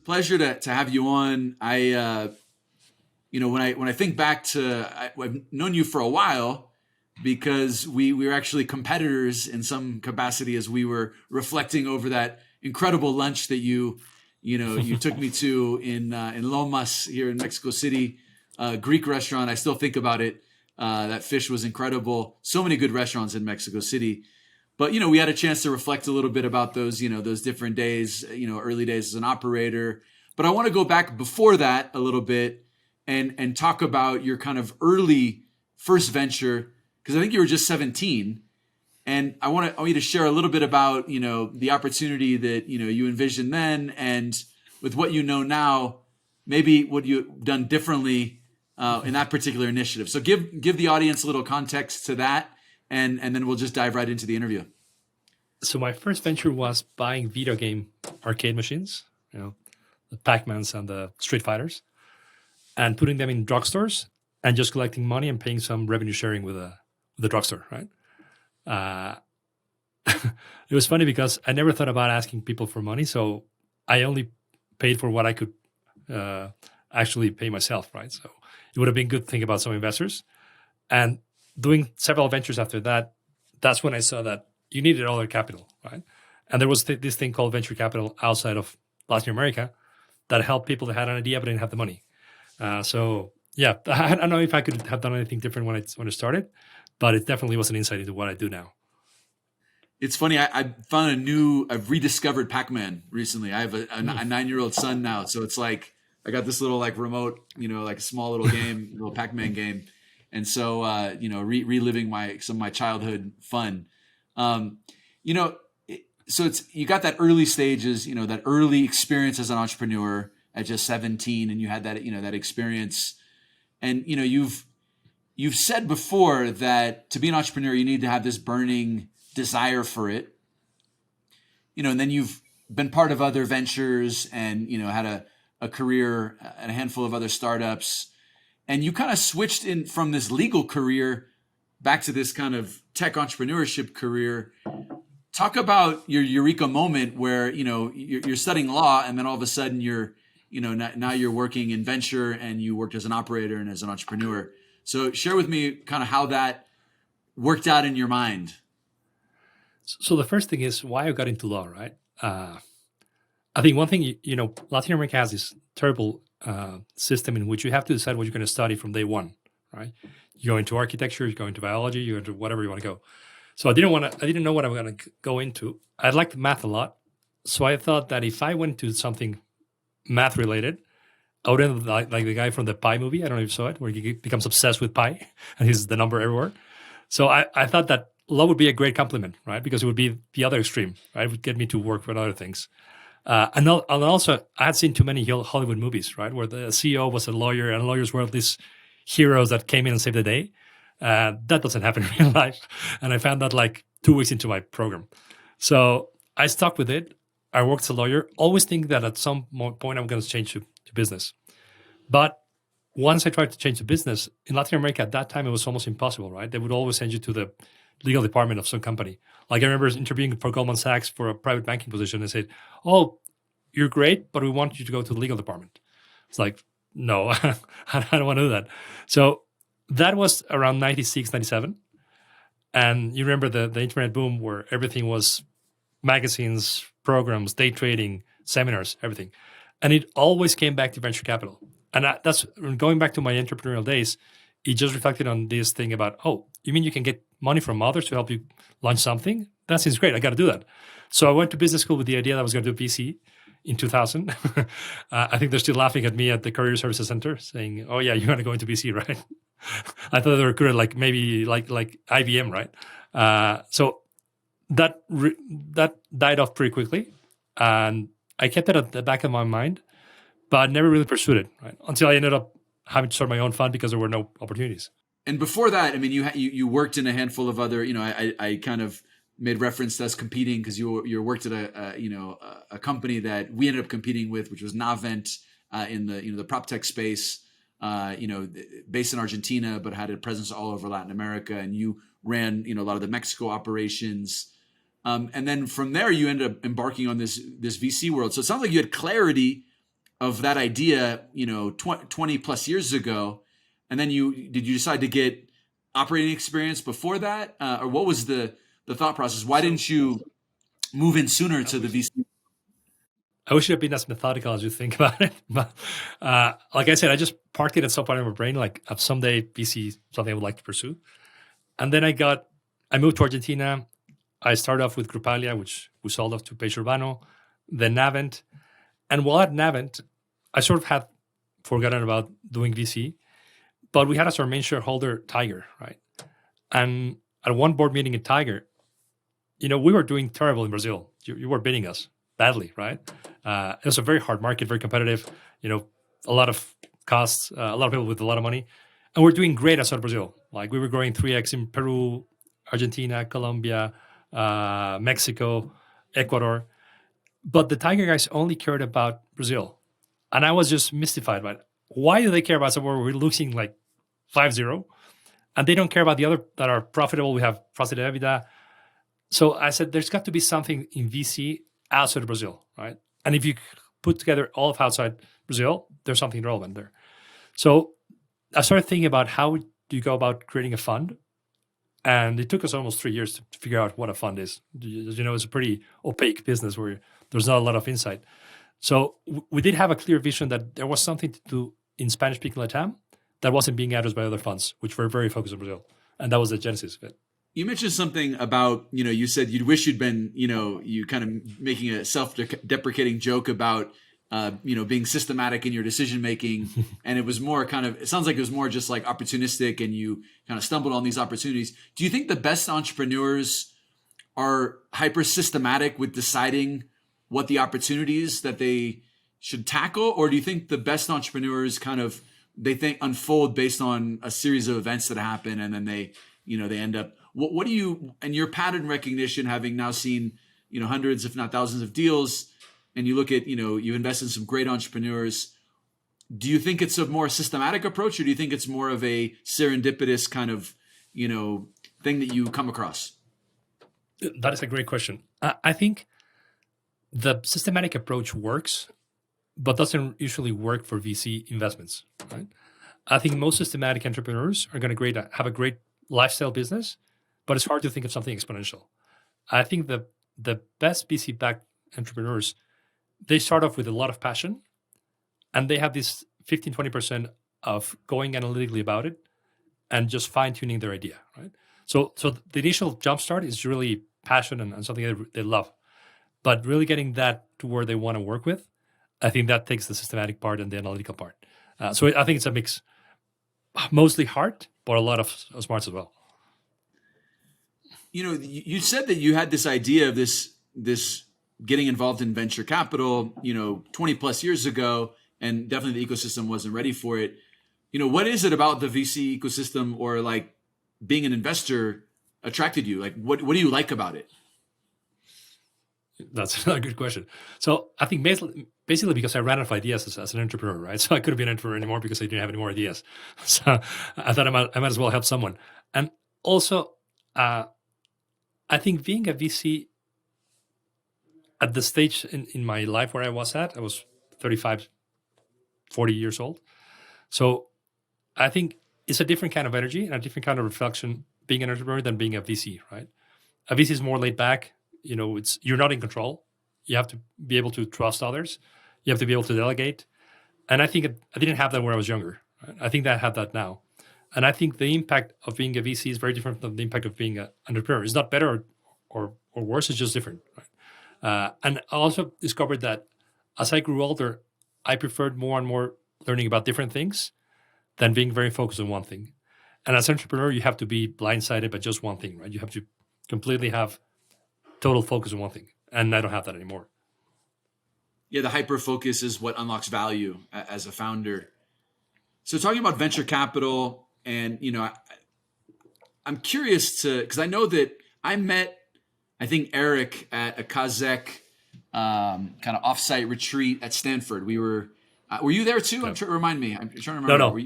Pleasure to have you on. When I think back I've known you for a while because we were actually competitors in some capacity as we were reflecting over that incredible lunch that you took me to in Lomas here in Mexico City, Greek restaurant. I still think about it. That fish was incredible. So many good restaurants in Mexico City. But, we had a chance to reflect a little bit about those different days, early days as an operator. But I want to go back before that a little bit and talk about your kind of early first venture, because I think you were just 17. And I want you to share a little bit about, the opportunity that, you envisioned then, and with what you know now, maybe what you've done differently in that particular initiative. So give the audience a little context to that. And then we'll just dive right into the interview. So my first venture was buying video game arcade machines, the Pac-Mans and the Street Fighters, and putting them in drugstores and just collecting money and paying some revenue sharing with the drugstore, right? It was funny because I never thought about asking people for money, so I only paid for what I could actually pay myself, right? So it would have been good to think about some investors. And doing several ventures after that, that's when I saw that you needed other capital, right? And there was this thing called venture capital outside of Latin America that helped people that had an idea but didn't have the money. So yeah, I don't know if I could have done anything different when I started, but it definitely was an insight into what I do now. It's funny. I found I've rediscovered Pac-Man recently. I have a 9-year-old son now, so it's like I got this little like remote, like a small little game, little Pac-Man game. And so, reliving some of my childhood fun, so you got that early stages, that early experience as an entrepreneur at just 17, and you had that, that experience. And, you've said before that to be an entrepreneur, you need to have this burning desire for it, and then you've been part of other ventures and, had a career at a handful of other startups. And you kind of switched in from this legal career back to this kind of tech entrepreneurship career. Talk about your eureka moment where, you're studying law and then all of a sudden you're, now you're working in venture and you worked as an operator and as an entrepreneur. So share with me kind of how that worked out in your mind. So the first thing is why I got into law, right? I think one thing, Latin America has this terrible system in which you have to decide what you're going to study from day one, right? You go into architecture, you go into biology, you go into whatever you want to go. So I didn't know what I'm going to go into. I liked math a lot. So I thought that if I went to something math related, I would end up like the guy from the Pi movie. I don't know if you saw it, where he becomes obsessed with pi and he's the number everywhere. So I thought that law would be a great complement, right? Because it would be the other extreme, right? It would get me to work for other things. And also, I had seen too many Hollywood movies, right, where the CEO was a lawyer and lawyers were these heroes that came in and saved the day. That doesn't happen in real life. And I found that like 2 weeks into my program. So I stuck with it. I worked as a lawyer, always thinking that at some point I'm going to change to business. But once I tried to change to business, in Latin America at that time, it was almost impossible, right? They would always send you to the legal department of some company. Like I remember interviewing for Goldman Sachs for a private banking position and said, "Oh, you're great, but we want you to go to the legal department." It's like, no, I don't want to do that. So that was around 96, 97. And you remember the internet boom where everything was magazines, programs, day trading, seminars, everything. And it always came back to venture capital. And that's going back to my entrepreneurial days. It just reflected on this thing about, oh, you mean you can get money from others to help you launch something? That seems great. I got to do that. So I went to business school with the idea that I was going to do VC in 2000. I think they're still laughing at me at the Career Services Center saying, oh, yeah, you're going to go into VC, right? I thought they were good, like maybe like IBM, right? So that died off pretty quickly. And I kept it at the back of my mind, but never really pursued it, right? Until I ended up having to start my own fund because there were no opportunities. And before that, I mean, you worked in a handful of other, I kind of made reference to us competing because you worked at a company that we ended up competing with, which was Navent in the prop tech space, based in Argentina, but had a presence all over Latin America. And you ran, a lot of the Mexico operations. And then from there, you ended up embarking on this VC world. So it sounds like you had clarity of that idea, 20 plus years ago, and then did you decide to get operating experience before that, or what was the thought process? Why didn't you move in sooner to the VC? I wish it had been as methodical as you think about it. But like I said, I just parked it at some point in my brain, like someday VC, something I would like to pursue. And then I moved to Argentina. I started off with Grupalia, which we sold off to Peixe Urbano, then Navent. And while at Navent, I sort of had forgotten about doing VC, but we had as our main shareholder Tiger, right? And at one board meeting in Tiger, we were doing terrible in Brazil. You were beating us badly, right? It was a very hard market, very competitive, a lot of costs, a lot of people with a lot of money. And we're doing great outside of Brazil. Like we were growing 3x in Peru, Argentina, Colombia, Mexico, Ecuador. But the Tiger guys only cared about Brazil. And I was just mystified by it. Why do they care about somewhere where we're losing like 5-0? And they don't care about the other that are profitable. We have positive EBITDA. So I said, there's got to be something in VC outside of Brazil, right? And if you put together all of outside Brazil, there's something relevant there. So I started thinking about how do you go about creating a fund? And it took us almost 3 years to figure out what a fund is. As you know, it's a pretty opaque business where there's not a lot of insight. So we did have a clear vision that there was something to do in Spanish-speaking Latam that wasn't being addressed by other funds, which were very focused on Brazil. And that was the genesis of it. You mentioned something about, you said you'd wish you'd been, you kind of making a self-deprecating joke about, being systematic in your decision-making. And it was more it sounds like it was more just like opportunistic and you kind of stumbled on these opportunities. Do you think the best entrepreneurs are hyper-systematic with deciding what the opportunities that they should tackle? Or do you think the best entrepreneurs they think unfold based on a series of events that happen and then they end up, what do you, and your pattern recognition, having now seen, hundreds, if not thousands of deals, and you look at, you invest in some great entrepreneurs, do you think it's a more systematic approach, or do you think it's more of a serendipitous kind of, thing that you come across? That is a great question. I think the systematic approach works, but doesn't usually work for VC investments, right? I think most systematic entrepreneurs are going to have a great lifestyle business, but it's hard to think of something exponential. I think the best VC-backed entrepreneurs, they start off with a lot of passion, and they have this 15-20% of going analytically about it and just fine-tuning their idea, right? So the initial jumpstart is really passion and something they love. But really getting that to where they want to work with, I think that takes the systematic part and the analytical part. So I think it's a mix, mostly heart, but a lot of smarts as well. You said that you had this idea of this getting involved in venture capital, 20 plus years ago, and definitely the ecosystem wasn't ready for it. What is it about the VC ecosystem or like being an investor attracted you? Like, what do you like about it? That's a good question. So I think basically because I ran out of ideas as an entrepreneur, right? So I couldn't be an entrepreneur anymore because I didn't have any more ideas. So I thought I might as well help someone. And also, I think being a VC at the stage in my life where I was 35, 40 years old. So I think it's a different kind of energy and a different kind of reflection being an entrepreneur than being a VC, right? A VC is more laid back. You're not in control. You have to be able to trust others. You have to be able to delegate. And I think I didn't have that when I was younger. Right? I think that I have that now. And I think the impact of being a VC is very different from the impact of being an entrepreneur. It's not better or worse. It's just different. Right? And I also discovered that as I grew older, I preferred more and more learning about different things than being very focused on one thing. And as an entrepreneur, you have to be blindsided by just one thing, right? You have to completely have total focus on one thing. And I don't have that anymore. Yeah, the hyper focus is what unlocks value as a founder. So talking about venture capital, and I'm curious because I know that I met, I think, Eric at a Kavak kind of offsite retreat at Stanford. We were you there too? Yeah. Remind me. I'm trying to remember. No,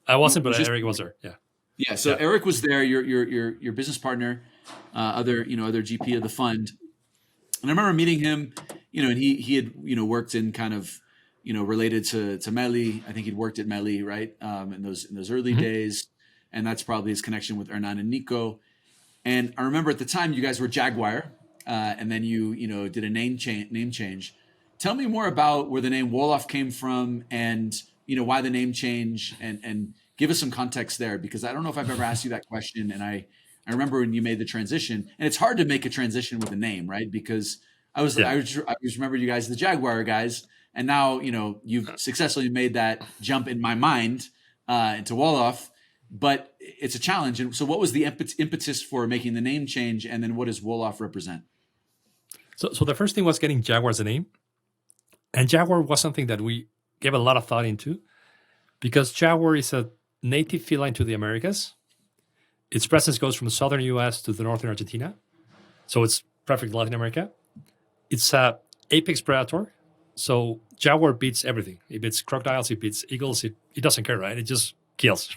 I wasn't, but Eric was there. Yeah. Yeah. So Eric was there. Your business partner, other GP of the fund. And I remember meeting him, and he had, worked in kind of, related to Meli. I think he'd worked at Meli, right, in those early days, and that's probably his connection with Hernan and Nico. And I remember at the time you guys were Jaguar, and then you did a name change. Tell me more about where the name Wollef came from, and why the name change, and give us some context there, because I don't know if I've ever asked you that question. And I remember when you made the transition, and it's hard to make a transition with a name, right? Because I was remember you guys, the Jaguar guys, and now you've successfully made that jump in my mind into Wollef, but it's a challenge. And so, what was the impetus for making the name change, and then what does Wollef represent? So the first thing was getting Jaguar as a name, and Jaguar was something that we gave a lot of thought into, because Jaguar is a native feline to the Americas. Its presence goes from the southern U.S. to the northern Argentina, so it's perfect Latin America. It's a apex predator, so Jaguar beats everything. It beats crocodiles, it beats eagles. It doesn't care, right? It just kills.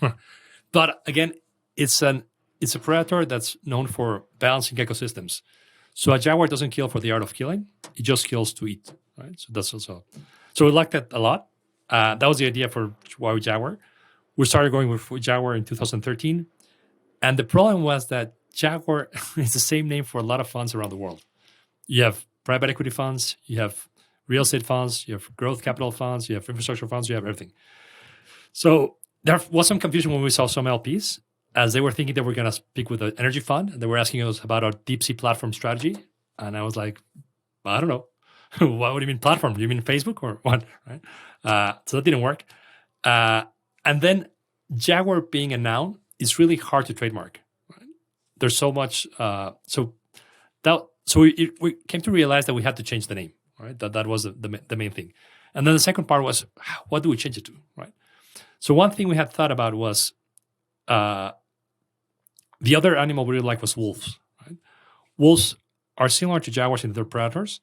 But again, it's a predator that's known for balancing ecosystems. So a jaguar doesn't kill for the art of killing; it just kills to eat, right? So that's also. So we liked that a lot. That was the idea for why Jaguar. We started going with Jaguar in 2013, and the problem was that Jaguar is the same name for a lot of funds around the world. You have private equity funds, you have real estate funds, you have growth capital funds, you have infrastructure funds, you have everything. So there was some confusion when we saw some LPs, as they were thinking they were going to speak with an energy fund, and they were asking us about our deep sea platform strategy. And I was like, I don't know. What do you mean platform? Do you mean Facebook or what? Right? So that didn't work. And then Jaguar being a noun is really hard to trademark. Right? There's so much. So we came to realize that we had to change the name. Right? That was the main thing. And then the second part was, what do we change it to? Right. So one thing we had thought about was the other animal we really liked was wolves. Right? Wolves are similar to jaguars in their predators,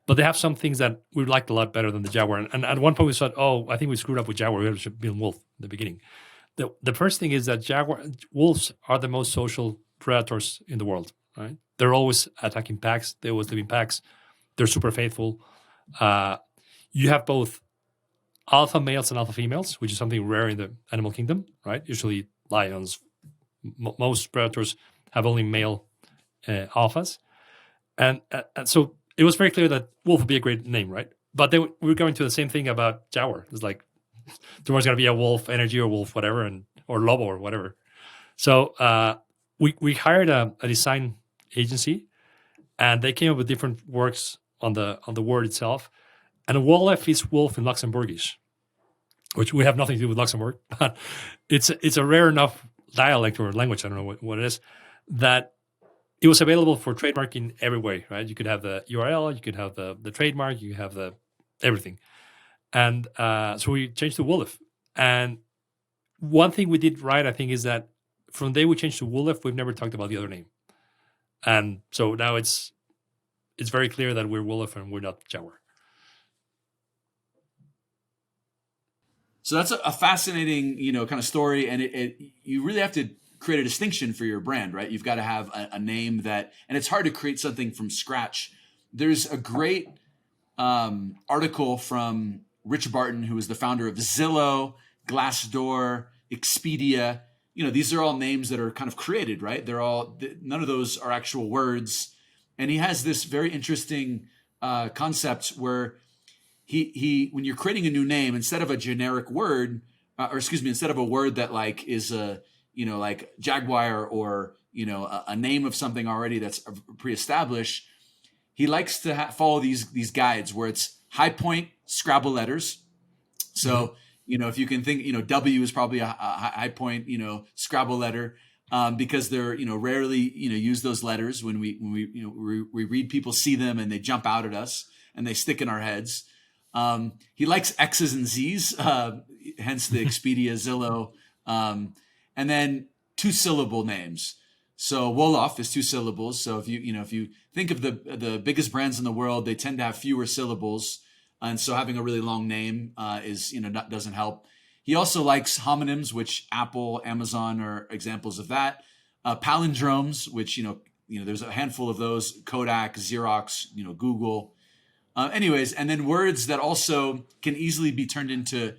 but they have some things that we liked a lot better than the jaguar. And at one point we thought, I think we screwed up with jaguar. We should be wolf in the beginning. The first thing is that wolves are the most social predators in the world. Right? They're always attacking packs. They always live in packs. They're super faithful. You have both alpha males and alpha females, which is something rare in the animal kingdom, right? Usually lions, most predators have only male alphas. And so it was very clear that wolf would be a great name, right? But then we were going to the same thing about jaguar. It's like, tomorrow's going to be a wolf energy or wolf whatever, or lobo or whatever. So we hired a design agency, and they came up with different works on the word itself. And Wollef is wolf in Luxembourgish, which we have nothing to do with Luxembourg, but it's a rare enough dialect or language, I don't know what it is, that it was available for trademarking every way, right? You could have the URL, you could have the trademark, you have the everything. And so we changed to Wollef. And one thing we did right, I think, is that from the day we changed to Wollef, we've never talked about the other name. And so now it's very clear that we're Wollef and we're not Jaguar. So that's a fascinating, kind of story, and you really have to create a distinction for your brand, right? You've got to have a name that, and it's hard to create something from scratch. There's a great article from Rich Barton, who is the founder of Zillow, Glassdoor, Expedia. These are all names that are kind of created, right? None of those are actual words, and he has this very interesting concept where he when you're creating a new name, instead of a generic word, instead of a word that like is like Jaguar or a name of something already that's pre-established, he likes to follow these guides where it's high point Scrabble letters. So if you can think, W is probably a high point Scrabble letter, because they're rarely use those letters when we read, people see them and they jump out at us and they stick in our heads. He likes X's and Z's, hence the Expedia, Zillow, and then 2-syllable names. So Wollef is 2 syllables. So if you think of the biggest brands in the world, they tend to have fewer syllables, and so having a really long name doesn't help. He also likes homonyms, which Apple, Amazon are examples of that. Palindromes, which there's a handful of those: Kodak, Xerox, Google. Anyways, and then words that also can easily be turned into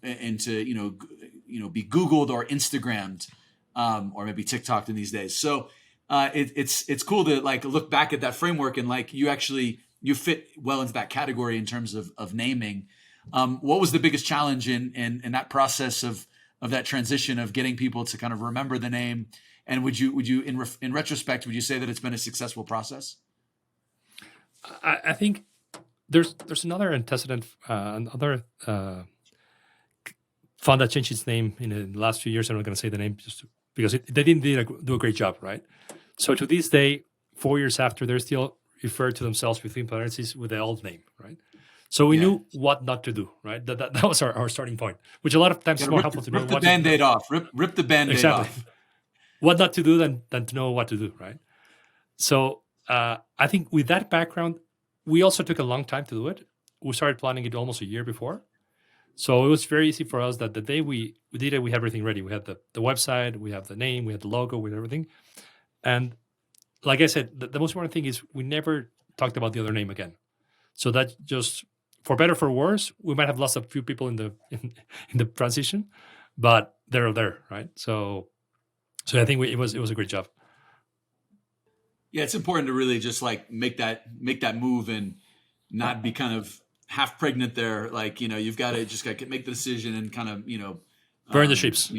be Googled or Instagrammed, or maybe TikToked in these days. So it's cool to like look back at that framework and like you fit well into that category in terms of naming. What was the biggest challenge in that process of that transition of getting people to kind of remember the name? And would you in retrospect, would you say that it's been a successful process? I think there's another antecedent, another fund that changed its name in the last few years. I'm not going to say the name just because they didn't do a great job, right? So to this day, 4 years after, they're still referred to themselves between parentheses with the old name, right? So we knew what not to do, right? That was our starting point, which a lot of times is more helpful to know. Rip the Band-Aid off. Rip the Band-Aid off. What not to do than to know what to do, right? So I think with that background, we also took a long time to do it. We started planning it almost a year before. So it was very easy for us that the day we did it, we had everything ready. We had the website, we have the name, we had the logo, we had everything. And like I said, the most important thing is we never talked about the other name again. So that just, for better or for worse, we might have lost a few people in the transition, but they're there, right? So I think it was a great job. Yeah, it's important to really just like make that move and not be kind of half pregnant there. Like, you've got to make the decision and kind of, burn the ships.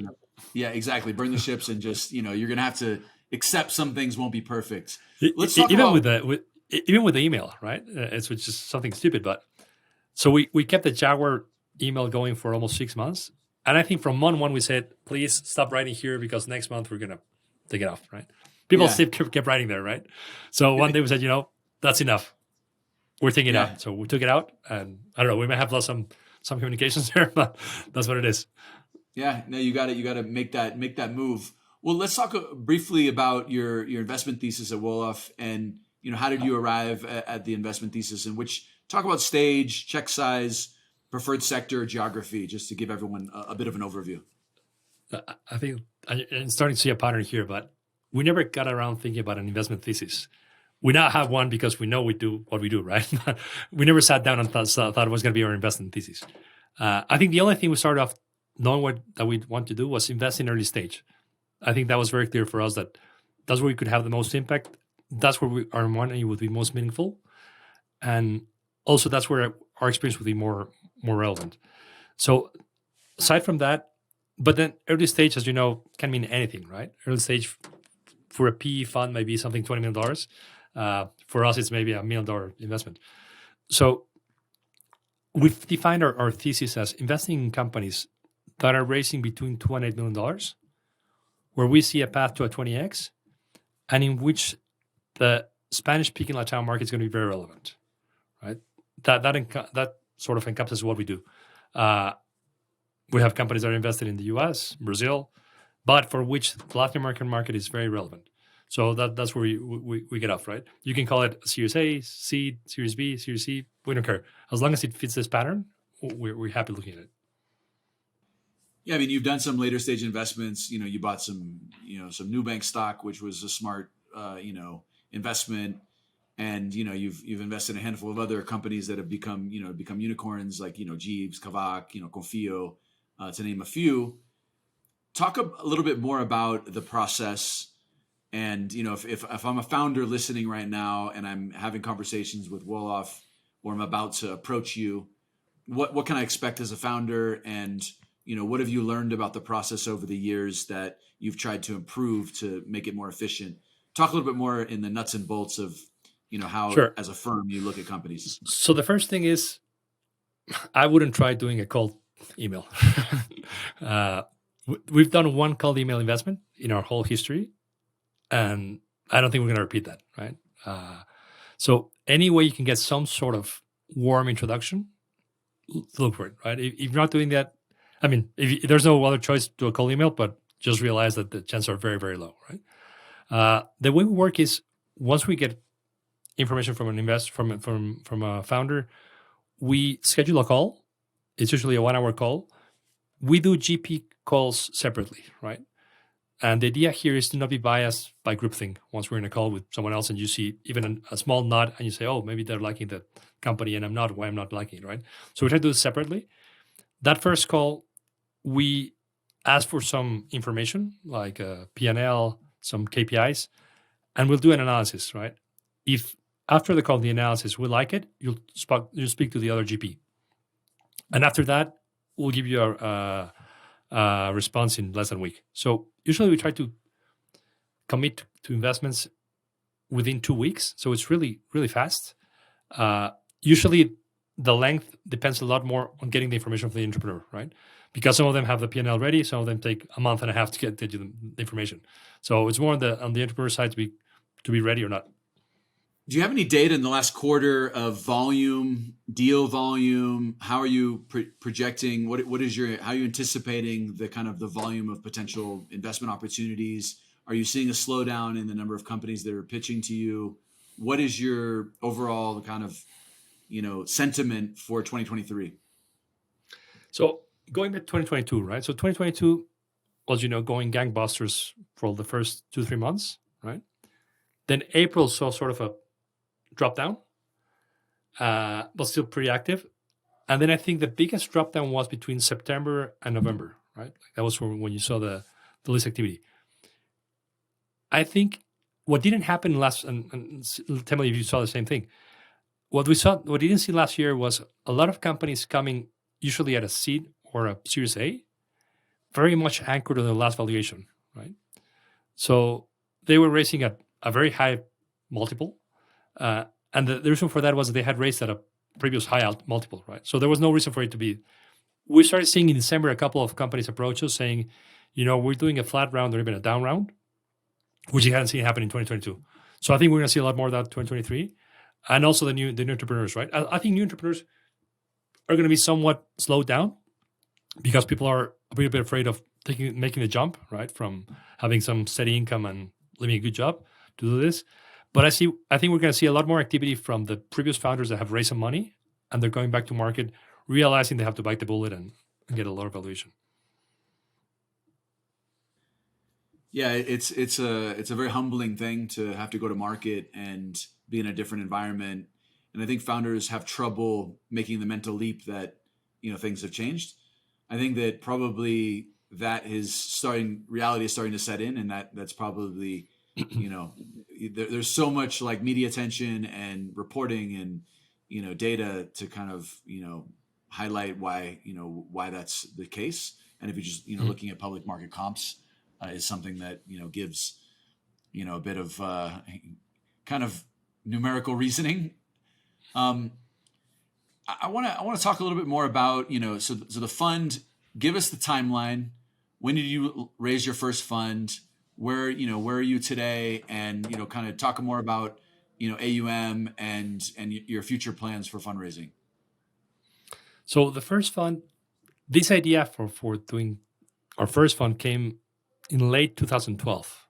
Yeah, exactly. Burn the ships and just, you're going to have to accept some things won't be perfect. Let's talk even with the email, right? It's just something stupid, but so we kept the Jaguar email going for almost 6 months. And I think from month one, we said, please stop writing here because next month we're going to take it off, right? People still kept writing there, right? So one day we said, that's enough. We're taking it out. So we took it out, and I don't know, we may have lost some communications there, but that's what it is. Yeah, no, you got to make that move. Well, let's talk briefly about your investment thesis at Wollef, and how did you arrive at the investment thesis, and talk about stage, check size, preferred sector, geography, just to give everyone a bit of an overview. I think I'm starting to see a pattern here, but we never got around thinking about an investment thesis. We now have one because we know we do what we do, right? We never sat down and thought it was going to be our investment thesis. I think the only thing we started off knowing that we want to do was invest in early stage. I think that was very clear for us that that's where we could have the most impact. That's where our money would be most meaningful. And also that's where our experience would be more relevant. So aside from that, but then early stage, as you know, can mean anything, right? Early stage for a PE fund might be something $20 million. For us, it's maybe $1 million investment. So we've defined our thesis as investing in companies that are raising between $2 and $8 million, where we see a path to a 20x, and in which the Spanish-speaking Latin market is going to be very relevant, right? That sort of encompasses what we do. We have companies that are invested in the US, Brazil, but for which the Latin American market is very relevant. So that's where we get off, right? You can call it Series A, C, Series B, Series C. We don't care. As long as it fits this pattern, we're happy looking at it. Yeah, I mean, you've done some later stage investments. You bought some Nubank stock, which was a smart, investment. And, you've invested in a handful of other companies that have become unicorns, like, Jeeves, Kavak, Konfio, to name a few. Talk a little bit more about the process. And, if I'm a founder listening right now and I'm having conversations with Wollef, or I'm about to approach you, what can I expect as a founder? And, what have you learned about the process over the years that you've tried to improve to make it more efficient? Talk a little bit more in the nuts and bolts of, how as a firm you look at companies. So the first thing is, I wouldn't try doing a cold email. We've done one cold email investment in our whole history, and I don't think we're going to repeat that, right? So any way you can get some sort of warm introduction, look for it, right? If you're not doing that, I mean, if there's no other choice, do a cold email, but just realize that the chances are very, very low, right? The way we work is once we get information from an investor, from a founder, we schedule a call. It's usually a 1 hour call. We do GP calls separately, right? And the idea here is to not be biased by groupthink. Once we're in a call with someone else and you see even a small nod and you say, oh, maybe they're liking the company and I'm not, why I'm not liking it, right? So we try to do this separately. That first call, we ask for some information like P&L, some KPIs, and we'll do an analysis, right? If after the call, the analysis, we like it, you'll speak to the other GP. And after that, we'll give you a response in less than a week. So usually we try to commit to investments within 2 weeks. So it's really, really fast. Usually the length depends a lot more on getting the information from the entrepreneur, right? Because some of them have the P&L ready, some of them take a month and a half to get the information. So it's more on the entrepreneur side to be ready or not. Do you have any data in the last quarter of volume, deal volume? How are you projecting? How are you anticipating the kind of the volume of potential investment opportunities? Are you seeing a slowdown in the number of companies that are pitching to you? What is your overall kind of, sentiment for 2023? So going back to 2022, right? So 2022 was, going gangbusters for the first 2-3 months, right? Then April saw sort of a drop down, but still pretty active. And then I think the biggest drop down was between September and November, right? That was when you saw the least activity. I think what didn't happen and tell me if you saw the same thing. What we didn't see last year was a lot of companies coming usually at a seed or a Series A, very much anchored on the last valuation, right? So they were raising at a very high multiple. And the reason for that was they had raised at a previous high multiple, right? So there was no reason for it to be. We started seeing in December a couple of companies approach us saying, we're doing a flat round or even a down round, which you hadn't seen happen in 2022. So I think we're going to see a lot more of that in 2023. And also the new entrepreneurs, right? I think new entrepreneurs are going to be somewhat slowed down because people are a bit afraid of making the jump, right? From having some steady income and living a good job to do this. But I think we're going to see a lot more activity from the previous founders that have raised some money and they're going back to market, realizing they have to bite the bullet and get a lower valuation. Yeah, it's a very humbling thing to have to go to market and be in a different environment. And I think founders have trouble making the mental leap that, things have changed. I think that probably reality is starting to set in, and that's probably, there's so much like media attention and reporting and, data to kind of, highlight why that's the case. And if you're just, looking at public market comps is something that, gives, a bit of kind of numerical reasoning. I want to talk a little bit more about, so the fund, give us the timeline. When did you raise your first fund? Where are you today? And, kind of talk more about, AUM and your future plans for fundraising. So the first fund, this idea for doing our first fund came in late 2012.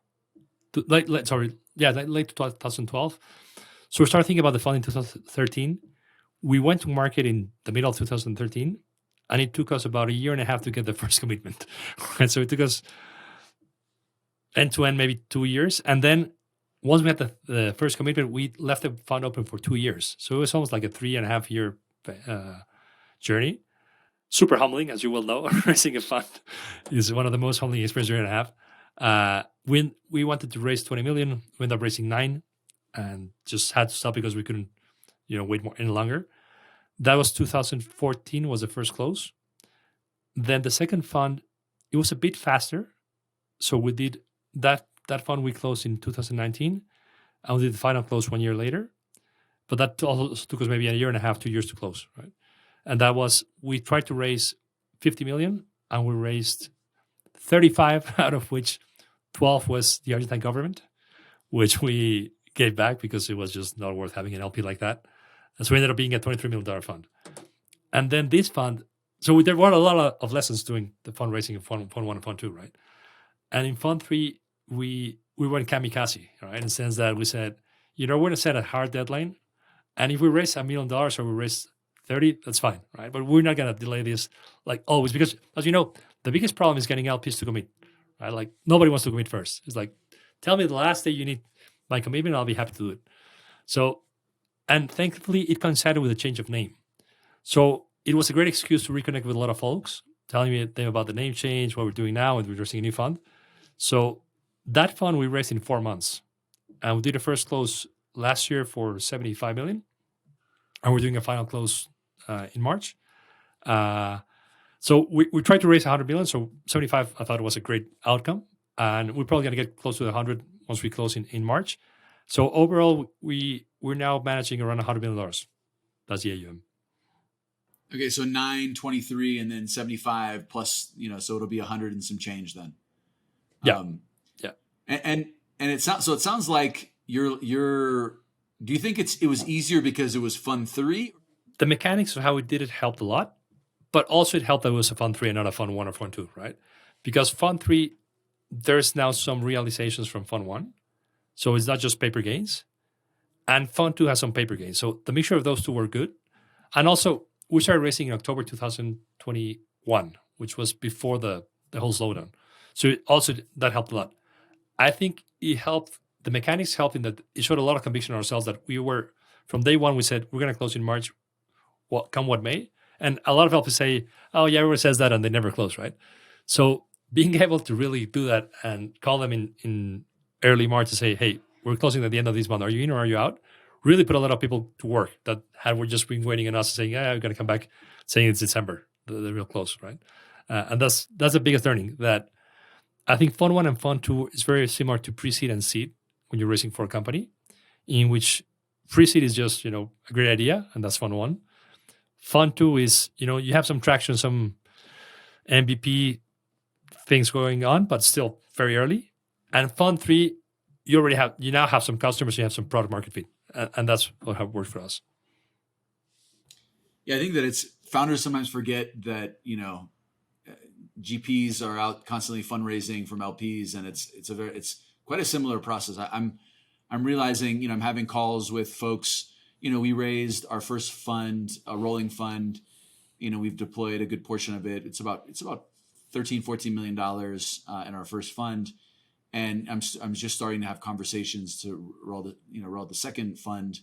Late 2012. So we started thinking about the fund in 2013. We went to market in the middle of 2013, and it took us about a year and a half to get the first commitment. And so it took us end to end, maybe 2 years. And then once we had the first commitment, we left the fund open for 2 years. So it was almost like a 3.5 year journey. Super humbling, as you will know. Raising a fund is one of the most humbling experiences you're going to have. We wanted to raise 20 million. We ended up raising 9 and just had to stop because we couldn't, wait any longer. That was 2014 was the first close. Then the second fund, it was a bit faster. So we did that fund we closed in 2019, and we did the final close 1 year later. But that also took us maybe a year and a half, 2 years to close, right? And that was, we tried to raise 50 million, and we raised 35, out of which 12 was the Argentine government, which we gave back because it was just not worth having an LP like that. And so we ended up being a $23 million fund. And then this fund, so there were a lot of lessons doing the fundraising in Fund 1 and Fund 2, right? And in Fund 3, we went kamikaze, right? In the sense that we said, we're going to set a hard deadline. And if we raise $1 million or we raise 30, that's fine, right? But we're not going to delay this like always because, as you know, the biggest problem is getting LPs to commit, right? Like nobody wants to commit first. It's like, tell me the last day you need my commitment, I'll be happy to do it. So, and thankfully it coincided with a change of name. So it was a great excuse to reconnect with a lot of folks, telling me them about the name change, what we're doing now, and we're raising a new fund. So that fund we raised in 4 months. And we did a first close last year for 75 million. And we're doing a final close in March. So we tried to raise 100 million. So 75, I thought was a great outcome. And we're probably going to get close to 100 once we close in March. So overall, we're now managing around $100 million. That's the AUM. Okay, so 923 and then 75 plus, so it'll be 100 and some change then. Yeah. Yeah. And it sounds like do you think it was easier because it was Fund 3? The mechanics of how we did it helped a lot, but also it helped that it was a Fund 3 and not a Fund 1 or Fund 2, right? Because Fund 3, there's now some realizations from Fund 1. So it's not just paper gains. And Fund 2 has some paper gains. So the mixture of those two were good. And also, we started raising in October 2021, which was before the whole slowdown. So that helped a lot. I think it helped. The mechanics helped in that it showed a lot of conviction in ourselves that we were, from day one, we said, we're going to close in March, come what may. And a lot of LPs say, oh, yeah, everyone says that, and they never close, right? So being able to really do that and call them in early March to say, hey, we're closing at the end of this month. Are you in or are you out? Really put a lot of people to work that were just been waiting on us saying, yeah, we're going to come back saying it's December, the real close, right? And that's the biggest learning, that I think Fund 1 and Fund 2 is very similar to pre-seed and seed when you're raising for a company, in which pre-seed is just, a great idea, and that's Fund 1. Fund 2 is, you have some traction, some MVP things going on, but still very early. And Fund 3, you now have some customers, you have some product market fit. And that's what worked for us. Yeah, I think that founders sometimes forget that, GPs are out constantly fundraising from LPs, and it's quite a similar process. I'm realizing, I'm having calls with folks. We raised our first fund, a rolling fund. We've deployed a good portion of it. It's about $13-14 million in our first fund. And I'm just starting to have conversations to roll the second fund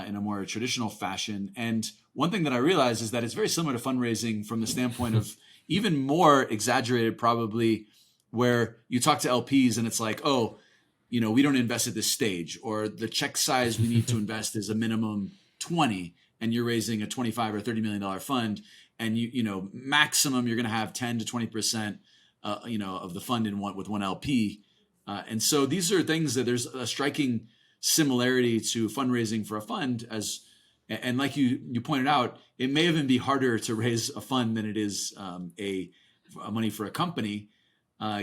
in a more traditional fashion. And one thing that I realize is that it's very similar to fundraising from the standpoint of even more exaggerated, probably, where you talk to LPs and it's like, oh, we don't invest at this stage, or the check size we need to invest is a minimum 20, and you're raising a $25 or $30 million fund, and maximum you're going to have 10 to 20%, of the fund with one LP. And so these are things that there's a striking similarity to fundraising for a fund, and like you pointed out, it may even be harder to raise a fund than it is a money for a company,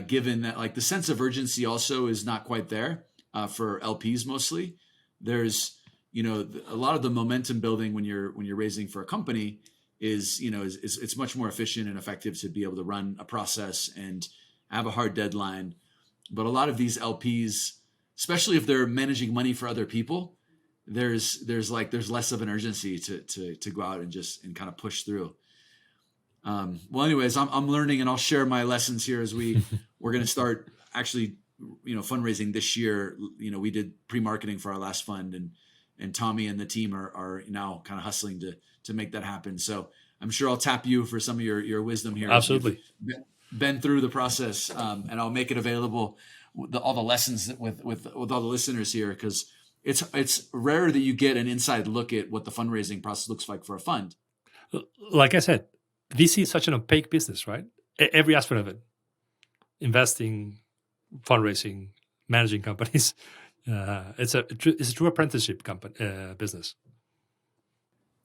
given that like the sense of urgency also is not quite there for LPs mostly. There's a lot of the momentum building when you're raising for a company is it's much more efficient and effective to be able to run a process and have a hard deadline. But a lot of these LPs, especially if they're managing money for other people, there's less of an urgency to go out and kind of push through. Well, anyways, I'm learning, and I'll share my lessons here as we're going to start actually, fundraising this year. We did pre-marketing for our last fund, and Tommy and the team are now kind of hustling to make that happen. So I'm sure I'll tap you for some of your wisdom here. Absolutely. Been through the process, and I'll make it available all the lessons with all the listeners here, because it's rare that you get an inside look at what the fundraising process looks like for a fund. Like I said, VC is such an opaque business, right? Every aspect of it: investing, fundraising, managing companies. It's a true apprenticeship business.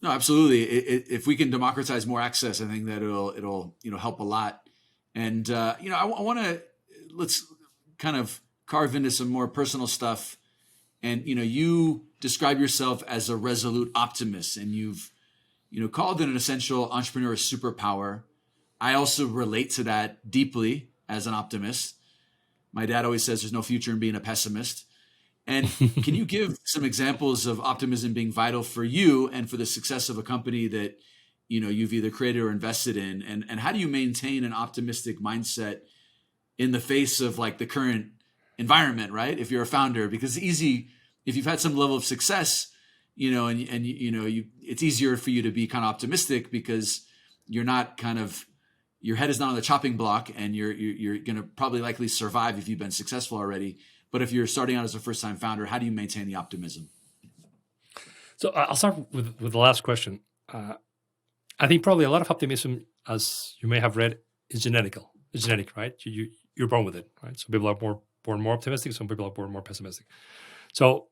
No, absolutely. If we can democratize more access, I think that it'll help a lot. And I want to let's kind of carve into some more personal stuff. And you describe yourself as a resolute optimist, and you've called it an essential entrepreneurial superpower. I also relate to that deeply as an optimist. My dad always says there's no future in being a pessimist. And can you give some examples of optimism being vital for you and for the success of a company that you've either created or invested in? And how do you maintain an optimistic mindset in the face of like the current environment, right? If you're a founder, because it's easy if you've had some level of success, it's easier for you to be kind of optimistic because you're not kind of, your head is not on the chopping block, and you're going to probably likely survive if you've been successful already. But if you're starting out as a first-time founder, how do you maintain the optimism? So I'll start with the last question. I think probably a lot of optimism, as you may have read, is genetic, right? You're born with it, right? Some people are born more optimistic, some people are born more pessimistic. So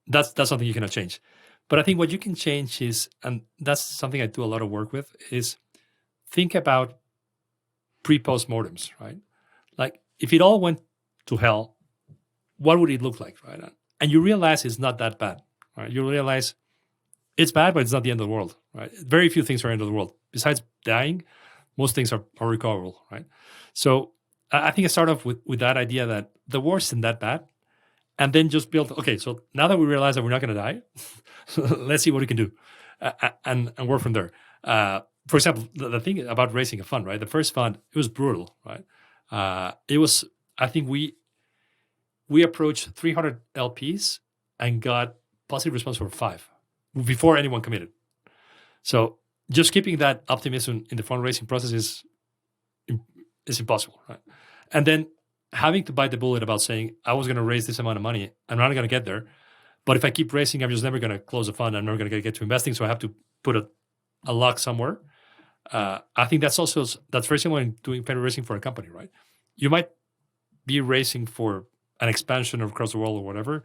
that's something you cannot change. But I think what you can change is, and that's something I do a lot of work with, is think about pre-post-mortems, right? Like if it all went to hell, what would it look like, right? And you realize it's not that bad, right? You realize it's bad, but it's not the end of the world, right? Very few things are the end of the world. Besides dying, most things are recoverable, right? So I think I start off with that idea that the worst isn't that bad, and then just build, okay, so now that we realize that we're not going to die, let's see what we can do and work from there. For example, the thing about raising a fund, right? The first fund, it was brutal, right? It was, I think we approached 300 LPs and got positive response for 5 before anyone committed. So just keeping that optimism in the fundraising process is impossible, right? And then having to bite the bullet about saying, I was going to raise this amount of money, I'm not going to get there, but if I keep raising, I'm just never going to close a fund, I'm never going to get to investing, so I have to put a lock somewhere. I think that's very similar in doing fundraising for a company, right? You might be raising for an expansion across the world or whatever,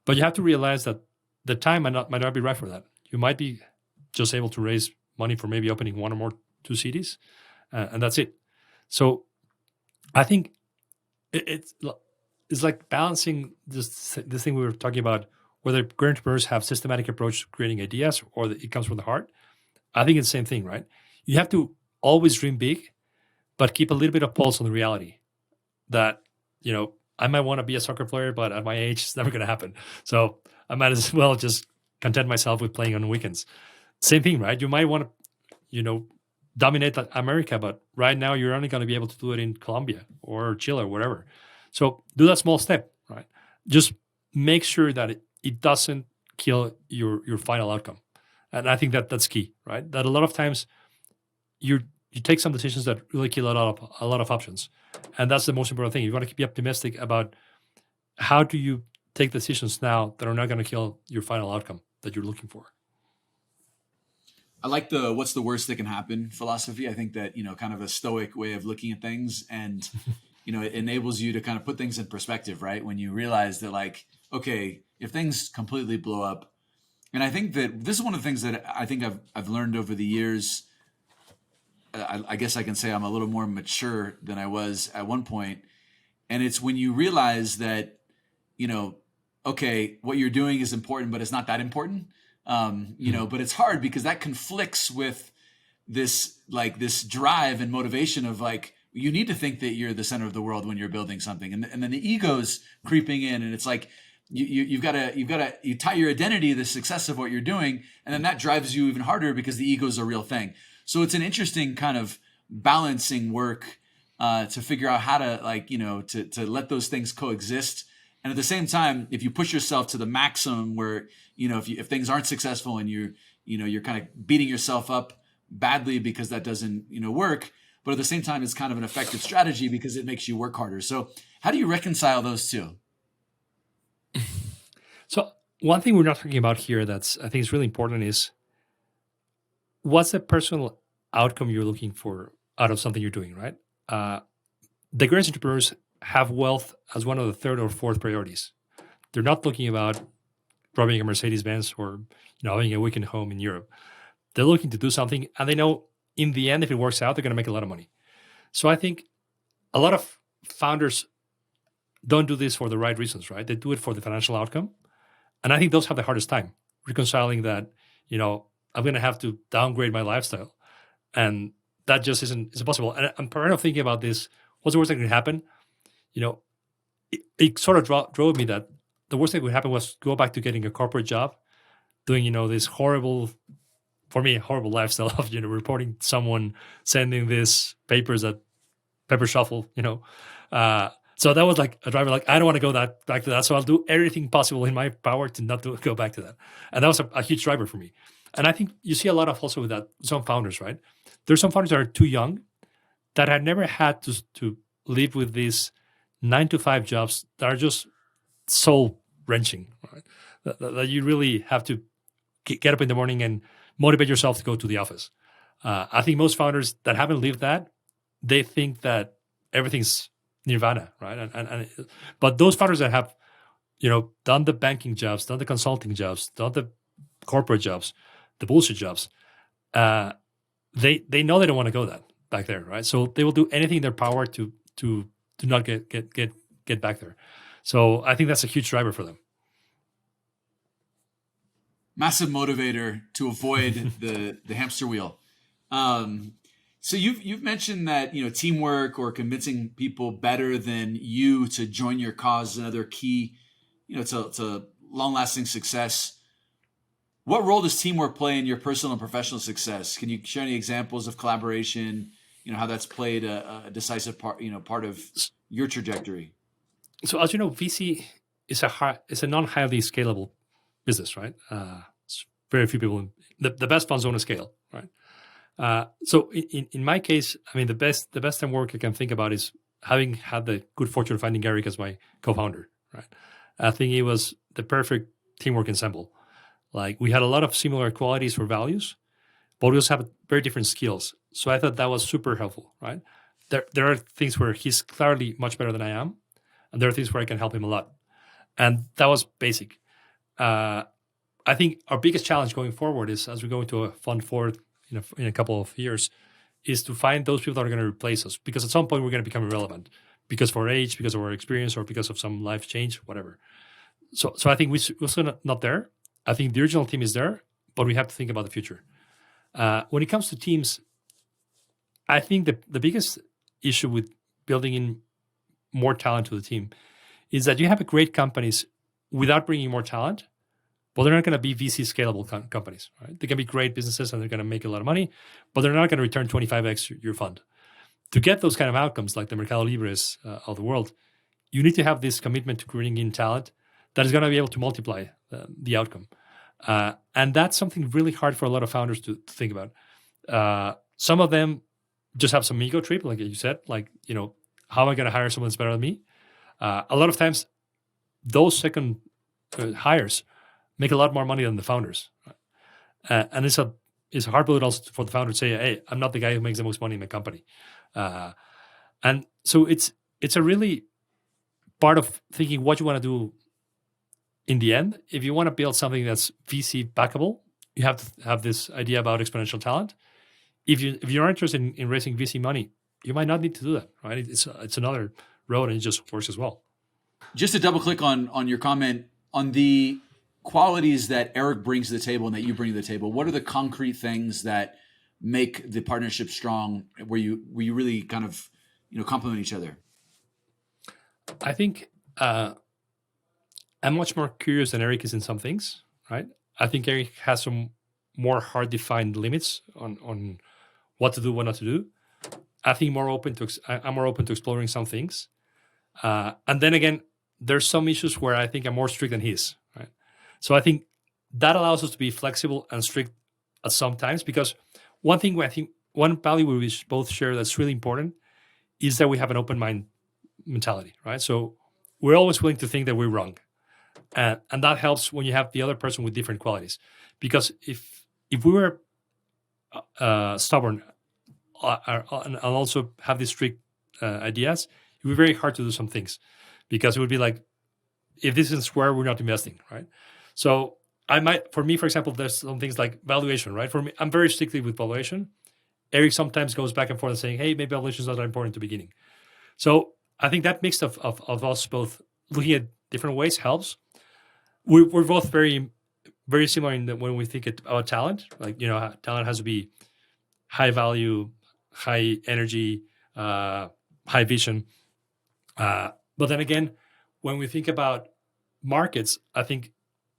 but you have to realize that the time might not be right for that. You might be just able to raise money for maybe opening 1 or more 2 cities, and that's it. So I think it's like balancing this thing we were talking about, whether great entrepreneurs have systematic approach to creating ideas or it comes from the heart. I think it's the same thing, right? You have to always dream big, but keep a little bit of pulse on the reality that, I might want to be a soccer player, but at my age, it's never going to happen. So I might as well just content myself with playing on weekends. Same thing, right? You might want to, dominate America, but right now you're only going to be able to do it in Colombia or Chile or whatever. So do that small step, right? Just make sure that it doesn't kill your final outcome. And I think that's key, right? That a lot of times you take some decisions that really kill a lot of options. And that's the most important thing. You want to be optimistic about how do you take decisions now that are not going to kill your final outcome that you're looking for. I like the what's the worst that can happen philosophy. I think that, kind of a stoic way of looking at things, and, it enables you to kind of put things in perspective, right? When you realize that, like, okay, if things completely blow up, and I think that this is one of the things that I think I've learned over the years. I guess I can say I'm a little more mature than I was at one point. And it's when you realize that, okay, what you're doing is important, but it's not that important. But it's hard because that conflicts with this drive and motivation of like, you need to think that you're the center of the world when you're building something. And then the ego's creeping in, and it's like, you tie your identity to the success of what you're doing. And then that drives you even harder because the ego is a real thing. So it's an interesting kind of balancing work, to figure out how to to let those things coexist. And at the same time, if you push yourself to the maximum where, if things aren't successful and you're kind of beating yourself up badly because that doesn't, work, but at the same time, it's kind of an effective strategy because it makes you work harder. So how do you reconcile those two? So one thing we're not talking about here that's, I think is really important is what's the personal outcome you're looking for out of something you're doing, right? The greatest entrepreneurs have wealth as one of the 3rd or 4th priorities. They're not looking about driving a Mercedes-Benz or having a weekend home in Europe. They're looking to do something, and they know in the end, if it works out, they're going to make a lot of money. So I think a lot of founders don't do this for the right reasons, right? They do it for the financial outcome. And I think those have the hardest time reconciling that, I'm going to have to downgrade my lifestyle. And that just isn't possible. And I'm part of thinking about this. What's the worst that could happen? It sort of drove me that the worst thing that would happen was go back to getting a corporate job, doing, this horrible lifestyle of, reporting to someone, sending these papers that pepper shuffle, So that was like a driver, like, I don't want to go back to that. So I'll do everything possible in my power to not go back to that. And that was a huge driver for me. And I think you see a lot of also with that, some founders, right? There's some founders that are too young that had never had to live with these 9-to-5 jobs that are just soul wrenching, right? That you really have to get up in the morning and motivate yourself to go to the office. I think most founders that haven't lived that, they think that everything's nirvana, right? But those founders that have, done the banking jobs, done the consulting jobs, done the corporate jobs, the bullshit jobs, they know they don't want to go back there, right? So they will do anything in their power to not get back there. So I think that's a huge driver for them. Massive motivator to avoid the hamster wheel. So you've mentioned that teamwork or convincing people better than you to join your cause is another key. It's a long-lasting success. What role does teamwork play in your personal and professional success? Can you share any examples of collaboration? How that's played a decisive part of your trajectory. So as you know, VC is a non-highly scalable business, right? Very few people. The best funds don't scale, right? So in my case, I mean, the best teamwork I can think about is having had the good fortune of finding Eric as my co-founder, right? I think he was the perfect teamwork ensemble. Like, we had a lot of similar qualities or values, but we also have very different skills. So I thought that was super helpful, right? There are things where he's clearly much better than I am, and there are things where I can help him a lot. And that was basic. I think our biggest challenge going forward is, as we go into a fund forward in a couple of years, is to find those people that are going to replace us. Because at some point we're going to become irrelevant because of our age, because of our experience, or because of some life change, whatever. So I think we're still not there. I think the original team is there, but we have to think about the future. When it comes to teams, I think the biggest issue with building in more talent to the team is that you have great companies without bringing more talent, but they're not going to be VC scalable companies, right? They can be great businesses and they're going to make a lot of money, but they're not going to return 25x your fund. To get those kind of outcomes, like the Mercado Libres of the world, you need to have this commitment to bringing in talent that is going to be able to multiply the outcome. And that's something really hard for a lot of founders to think about. Some of them just have some ego trip, like you said, like, how am I going to hire someone that's better than me? A lot of times, those second hires make a lot more money than the founders. And it's a hard bullet also for the founder to say, hey, I'm not the guy who makes the most money in my company. And so it's a really part of thinking what you want to do in the end. If you want to build something that's VC backable, you have to have this idea about exponential talent. If you're interested in raising VC money, you might not need to do that, right? It's another road, and it just works as well. Just to double click on your comment on the qualities that Eric brings to the table and that you bring to the table, what are the concrete things that make the partnership strong, where you really kind of complement each other? I think I'm much more curious than Eric is in some things, right? I think Eric has some more hard-defined limits on what to do, what not to do. I think I'm more open to exploring some things. And then again, there's some issues where I think I'm more strict than he is, right? So I think that allows us to be flexible and strict at some times, because one value we both share that's really important is that we have an open mind mentality, right? So we're always willing to think that we're wrong. And that helps when you have the other person with different qualities. Because if we were stubborn and also have these strict ideas, it would be very hard to do some things, because it would be like, if this isn't square, we're not investing, right? So for me, for example, there's some things like valuation, right? For me, I'm very strictly with valuation. Eric sometimes goes back and forth and saying, hey, maybe valuation is not that important at the beginning. So I think that mix of us both looking at different ways helps. We're both very, very similar when we think about talent. Like, talent has to be high value, high energy, high vision. But then again, when we think about markets, I think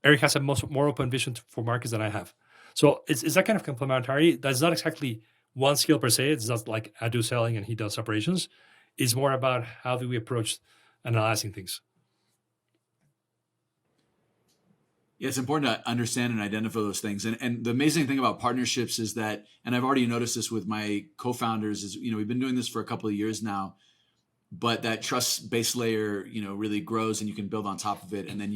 Eric has a more open vision for markets than I have. So it's that kind of complementary. That's not exactly one skill per se. It's not like I do selling and he does operations. It's more about how do we approach analyzing things. Yeah, it's important to understand and identify those things. And the amazing thing about partnerships is that, and I've already noticed this with my co-founders, is, we've been doing this for a couple of years now, but that trust base layer, really grows and you can build on top of it. And then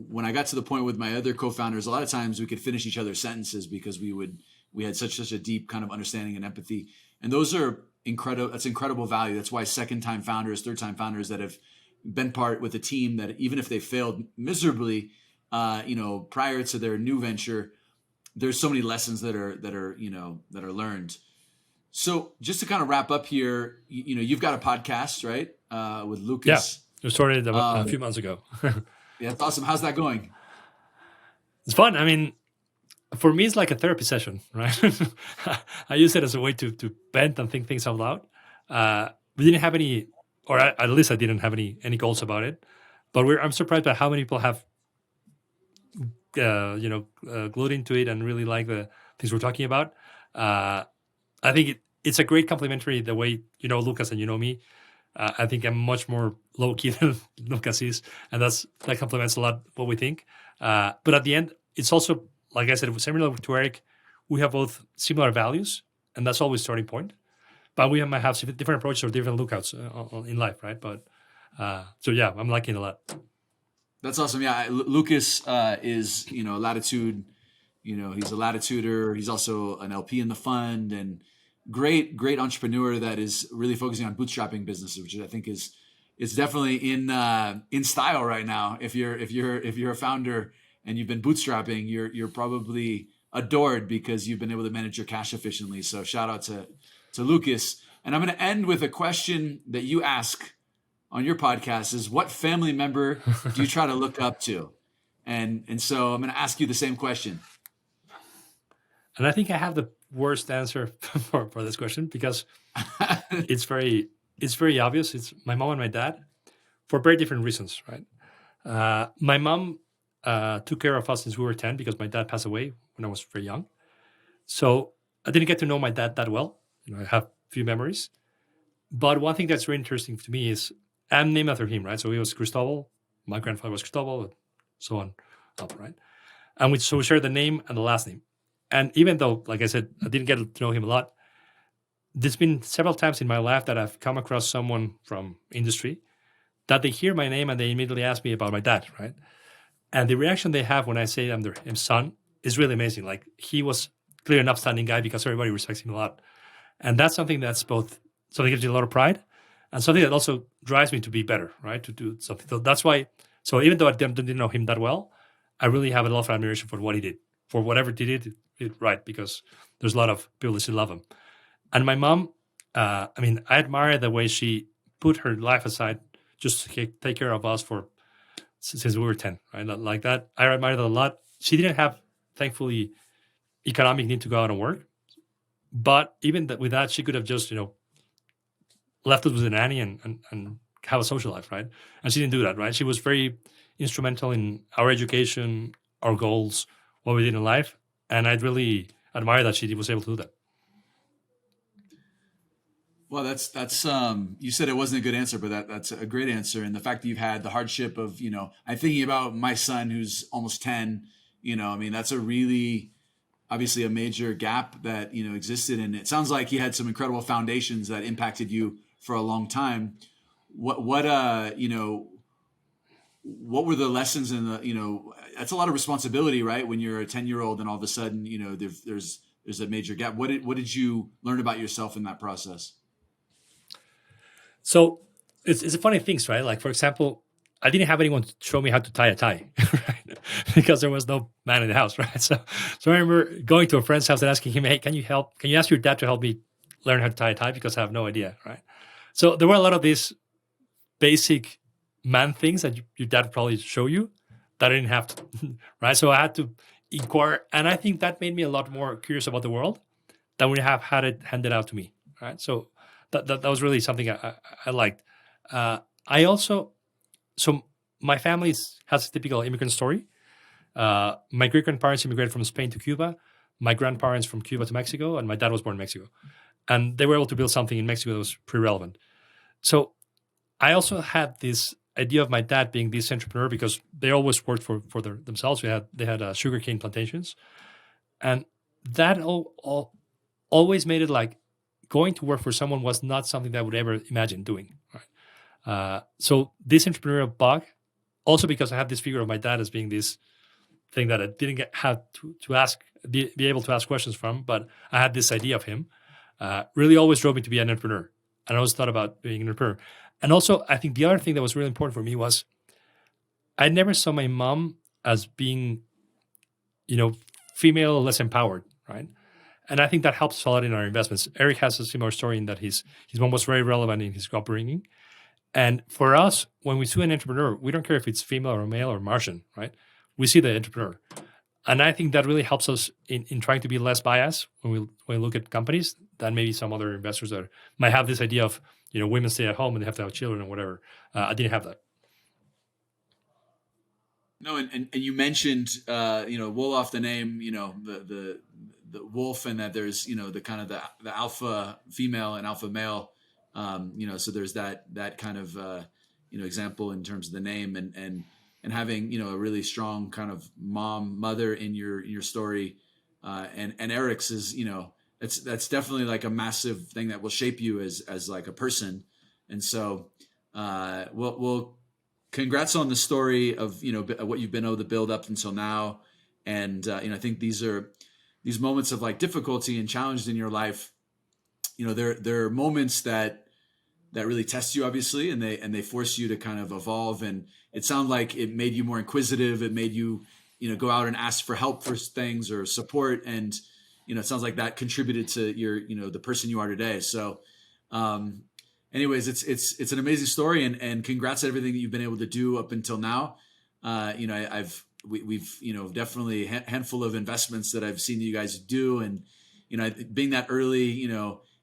when I got to the point with my other co-founders, a lot of times we could finish each other's sentences because we had such a deep kind of understanding and empathy. And those are incredible. That's incredible value. That's why second-time founders, third-time founders that have been part with a team, that even if they failed miserably, prior to their new venture, there's so many lessons that are learned. So just to kind of wrap up here, you've got a podcast, right? With Lucas. Yeah, we started a few months ago. Yeah, that's awesome. How's that going? It's fun. I mean, for me, it's like a therapy session, right? I use it as a way to vent and think things out loud. We didn't have any, or at least I didn't have any goals about it. But I'm surprised by how many people have, glued into it and really like the things we're talking about. I think it's a great complementary the way Lucas and me. I think I'm much more low key than Lucas is, and that complements a lot what we think. But at the end, it's also, like I said, similar to Eric, we have both similar values, and that's always starting point. But we might have different approaches or different lookouts in life, right? But so yeah, I'm liking it a lot. That's awesome. Yeah, Lucas is a Latitude. He's a Latituder. He's also an LP in the fund, and great entrepreneur that is really focusing on bootstrapping businesses, which I think is definitely in style right now. If you're a founder and you've been bootstrapping, you're probably adored because you've been able to manage your cash efficiently. So shout out to Lucas. And I'm going to end with a question that you ask on your podcast: is what family member do you try to look up to? And so I'm going to ask you the same question. And I think I have the worst answer for this question because it's very obvious. It's my mom and my dad for very different reasons, right? My mom took care of us since we were 10 because my dad passed away when I was very young. So I didn't get to know my dad that well. I have few memories. But one thing that's very interesting to me is I'm named after him, right? So he was Cristobal. My grandfather was Cristobal, and so on up, right? And we share the name and the last name. And even though, like I said, I didn't get to know him a lot, there's been several times in my life that I've come across someone from industry that they hear my name and they immediately ask me about my dad, right? And the reaction they have when I say I'm their son is really amazing. Like, he was clearly an upstanding guy because everybody respects him a lot. And that's something that's both something that gives you a lot of pride and something that also drives me to be better, right? To do something. So that's why, so even though I didn't know him that well, I really have a lot of admiration for what he did, for whatever he did right, because there's a lot of people that still love him. And my mom, I admire the way she put her life aside just to take care of us since we were 10, right? Like that. I admire that a lot. She didn't have, thankfully, economic need to go out and work. But even with that, she could have just, left us with a nanny and have a social life, right? And she didn't do that, right? She was very instrumental in our education, our goals, what we did in life. And I'd really admire that she was able to do that. Well, that's you said it wasn't a good answer, but that's a great answer. And the fact that you've had the hardship of, I'm thinking about my son who's almost 10, that's a really, obviously a major gap that, existed. And it sounds like he had some incredible foundations that impacted you for a long time. What were the lessons in that's a lot of responsibility, right? When you're a 10-year-old and all of a sudden, there's a major gap. What did you learn about yourself in that process? So it's a funny things, right? Like, for example, I didn't have anyone to show me how to tie a tie, right? Because there was no man in the house, right? So I remember going to a friend's house and asking him, hey, can you help? Can you ask your dad to help me learn how to tie a tie? Because I have no idea, right? So there were a lot of these basic man things that your dad would probably show you that I didn't have to, right? So I had to inquire. And I think that made me a lot more curious about the world than we have had it handed out to me, right? So that was really something I liked. So my family has a typical immigrant story. My great-grandparents immigrated from Spain to Cuba, my grandparents from Cuba to Mexico, and my dad was born in Mexico. And they were able to build something in Mexico that was pretty relevant. So I also had this idea of my dad being this entrepreneur because they always worked for themselves. They had sugarcane plantations, and that always made it like going to work for someone was not something that I would ever imagine doing. Right? So this entrepreneurial bug, also because I had this figure of my dad as being this thing that I didn't have to ask, be able to ask questions from, but I had this idea of him. Really always drove me to be an entrepreneur. And I always thought about being an entrepreneur. And also, I think the other thing that was really important for me was I never saw my mom as being, female, less empowered, right? And I think that helps a lot in our investments. Eric has a similar story in that his mom was very relevant in his upbringing. And for us, when we see an entrepreneur, we don't care if it's female or male or Martian, right? We see the entrepreneur. And I think that really helps us in trying to be less biased when we look at companies than maybe some other investors that might have this idea of, women stay at home and they have to have children or whatever. I didn't have that. No, and you mentioned, Wollef, the name, the wolf, and that there's, the kind of the alpha female and alpha male, so there's that kind of, example in terms of the name and having, a really strong kind of mother in your story. And Eric's is, that's definitely like a massive thing that will shape you as like a person. And so, we'll congrats on the story of, what you've been able to build up until now. And, I think these moments of like difficulty and challenge in your life, there are moments that really test you, obviously, and they force you to kind of evolve. And it sounded like it made you more inquisitive. It made you, go out and ask for help for things or support. And, it sounds like that contributed to your, the person you are today. So, anyways, it's an amazing story, and congrats on everything that you've been able to do up until now. We've definitely a handful of investments that I've seen you guys do, and being that early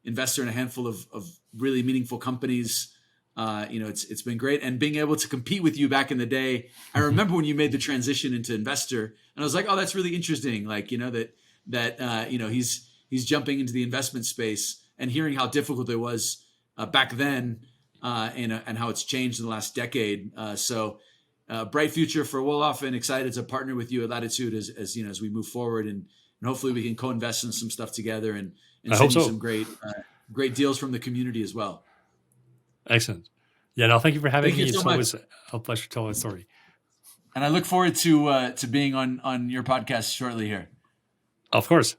investor in a handful of really meaningful companies, it's been great, and being able to compete with you back in the day. I remember when you made the transition into investor, and I was like, oh, that's really interesting. Like he's jumping into the investment space, and hearing how difficult it was back then, and how it's changed in the last decade. So bright future for Wollef, and excited to partner with you at Latitude as we move forward, and hopefully we can co-invest in some stuff together and send you some great deals from the community as well. Excellent. Yeah, no, thank you for having me. It's always a pleasure to tell my story. And I look forward to being on your podcast shortly here. Of course.